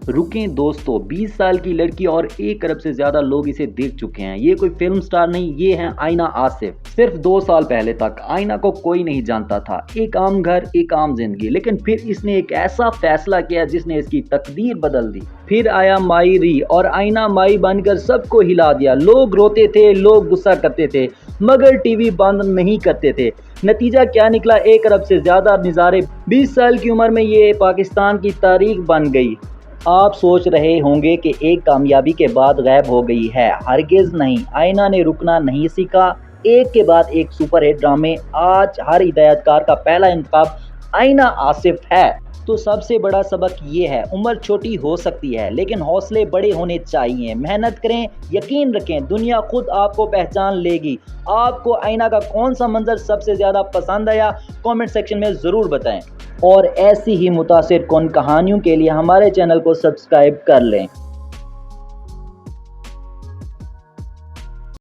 رکیں دوستو، 20 سال کی لڑکی اور 1 ارب سے زیادہ لوگ اسے دیکھ چکے ہیں۔ یہ کوئی فلم سٹار نہیں، یہ ہے آئینہ آصف۔ صرف 2 سال پہلے تک آئینہ کو کوئی نہیں جانتا تھا، ایک عام گھر، ایک عام زندگی، لیکن پھر اس نے ایک ایسا فیصلہ کیا جس نے اس کی تقدیر بدل دی۔ پھر آیا مائی ری اور آئینہ مائی بن کر سب کو ہلا دیا۔ لوگ روتے تھے، لوگ غصہ کرتے تھے، مگر ٹی وی بند نہیں کرتے تھے۔ نتیجہ کیا نکلا؟ 1 ارب سے زیادہ نظارے، 20 سال کی عمر میں یہ پاکستان کی تاریخ بن گئی۔ آپ سوچ رہے ہوں گے کہ ایک کامیابی کے بعد غائب ہو گئی ہے، ہرگز نہیں۔ آئینہ نے رکنا نہیں سیکھا، ایک کے بعد ایک سپر ہٹ ڈرامے۔ آج ہر ہدایت کار کا پہلا انتخاب آئینہ آصف ہے۔ تو سب سے بڑا سبق یہ ہے، عمر چھوٹی ہو سکتی ہے لیکن حوصلے بڑے ہونے چاہیے۔ محنت کریں، یقین رکھیں، دنیا خود آپ کو پہچان لے گی۔ آپ کو آئینہ کا کون سا منظر سب سے زیادہ پسند آیا؟ کامنٹ سیکشن میں ضرور بتائیں، اور ایسی ہی متاثر کن کہانیوں کے لیے ہمارے چینل کو سبسکرائب کر لیں۔